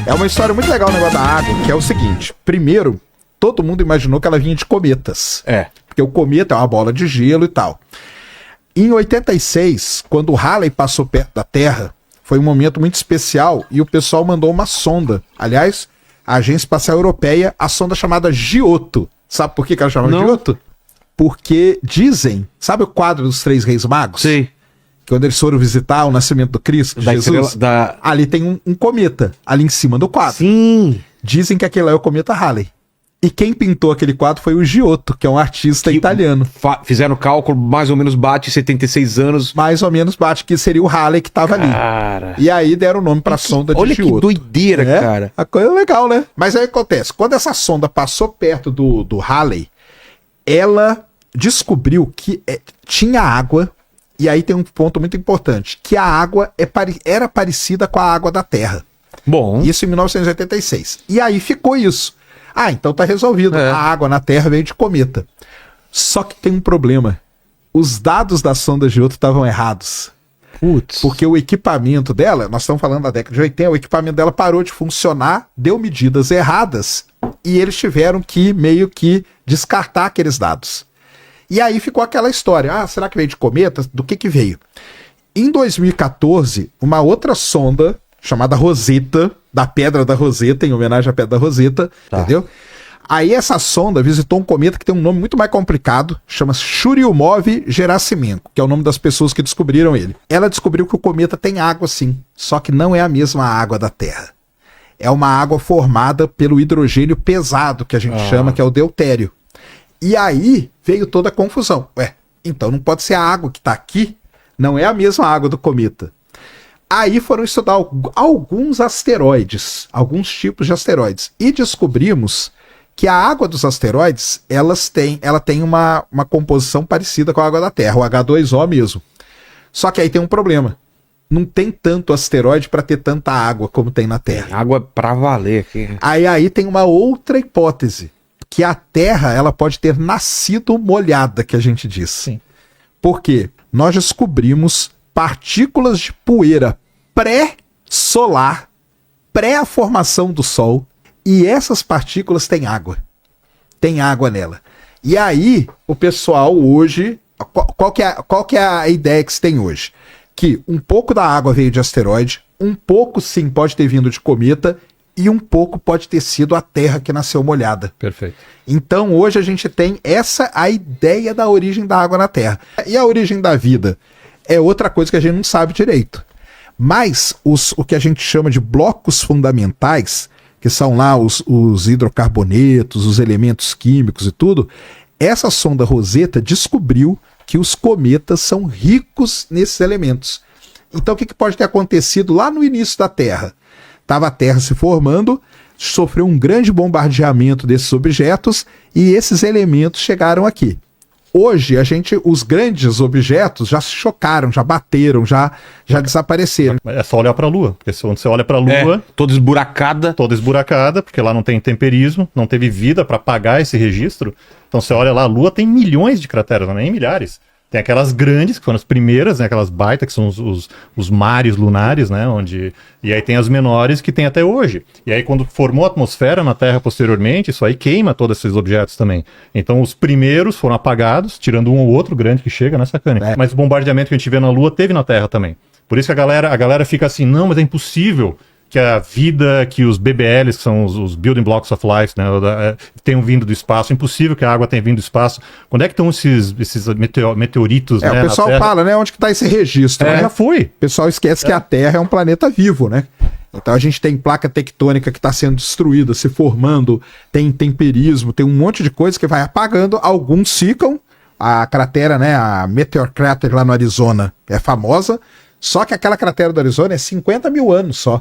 É uma história muito legal o negócio da água, que é o seguinte. Primeiro, todo mundo imaginou que ela vinha de cometas. Porque o cometa é uma bola de gelo e tal. Em 86, quando o Halley passou perto da Terra, foi um momento muito especial e o pessoal mandou uma sonda. Aliás, a Agência Espacial Europeia, a sonda chamada Giotto. Sabe por que ela chama Giotto? Porque dizem... Sabe o quadro dos Três Reis Magos? Sim. Quando eles foram visitar o nascimento do Cristo, Jesus, ali tem um cometa, ali em cima do quadro. Sim. Dizem que aquele é o cometa Halley. E quem pintou aquele quadro foi o Giotto, que é um artista italiano. Fizeram cálculo, mais ou menos bate 76 anos. Mais ou menos bate, que seria o Halley que tava ali. E aí deram o nome pra sonda de Giotto. Olha que doideira, cara. A coisa legal, né? Mas aí acontece, quando essa sonda passou perto do Halley, ela descobriu que tinha água, e aí tem um ponto muito importante, que a água era parecida com a água da Terra. Bom. Isso em 1986. E aí ficou isso. Então tá resolvido. A água na Terra veio de cometa. Só que tem um problema. Os dados da sonda Giotto estavam errados. Putz. Porque o equipamento dela, nós estamos falando da década de 80, o equipamento dela parou de funcionar, deu medidas erradas, e eles tiveram que meio que descartar aqueles dados. E aí ficou aquela história. Será que veio de cometa? Do que veio? Em 2014, uma outra sonda chamada Rosetta, da Pedra da Rosetta, em homenagem à Pedra da Rosetta, entendeu? Aí essa sonda visitou um cometa que tem um nome muito mais complicado, chama-se Churyumov-Gerasimenko, que é o nome das pessoas que descobriram ele. Ela descobriu que o cometa tem água sim, só que não é a mesma água da Terra. É uma água formada pelo hidrogênio pesado, que a gente chama, que é o deutério. E aí veio toda a confusão. Então não pode ser a água que está aqui, não é a mesma água do cometa. Aí foram estudar alguns asteroides, alguns tipos de asteroides, e descobrimos que a água dos asteroides, ela tem uma composição parecida com a água da Terra, o H2O mesmo. Só que aí tem um problema. Não tem tanto asteroide para ter tanta água como tem na Terra. Água para valer aqui. Aí tem uma outra hipótese, que a Terra ela pode ter nascido molhada, que a gente diz. Sim. Por quê? Nós descobrimos partículas de poeira pré-solar, pré a formação do Sol, e essas partículas têm água. Tem água nela. E aí, o pessoal hoje... Qual que é a ideia que se tem hoje? Que um pouco da água veio de asteroide, um pouco sim pode ter vindo de cometa, e um pouco pode ter sido a Terra que nasceu molhada. Perfeito. Então hoje a gente tem a ideia da origem da água na Terra. E a origem da vida é outra coisa que a gente não sabe direito. Mas o que a gente chama de blocos fundamentais, que são lá os hidrocarbonetos, os elementos químicos e tudo, essa sonda Rosetta descobriu que os cometas são ricos nesses elementos. Então o que pode ter acontecido lá no início da Terra? Estava a Terra se formando, sofreu um grande bombardeamento desses objetos e esses elementos chegaram aqui. Hoje, os grandes objetos já se chocaram, já bateram, já desapareceram. É só olhar para a Lua, porque quando você olha para a Lua... toda esburacada. Toda esburacada, porque lá não tem temperismo, não teve vida para apagar esse registro. Então você olha lá, a Lua tem milhões de crateras, não é nem milhares. Tem aquelas grandes, que foram as primeiras, né, aquelas baitas, que são os mares lunares, né, e aí tem as menores que tem até hoje. E aí quando formou a atmosfera na Terra posteriormente, isso aí queima todos esses objetos também. Então os primeiros foram apagados, tirando um ou outro grande que chega, né, sacane? Mas o bombardeamento que a gente vê na Lua teve na Terra também. Por isso que a galera fica assim, não, mas é impossível que a vida, que os BBLs, que são os Building Blocks of Life, né, tenham vindo do espaço. É impossível que a água tenha vindo do espaço. Quando é que estão esses meteoritos, né, o pessoal fala, né, onde que está esse registro, né? Já foi. O pessoal esquece que a Terra é um planeta vivo, né? Então a gente tem placa tectônica que está sendo destruída, se formando, tem temperismo, tem um monte de coisa que vai apagando, alguns ficam. A cratera, né, a Meteor Crater lá no Arizona é famosa, só que aquela cratera do Arizona é 50 mil anos só.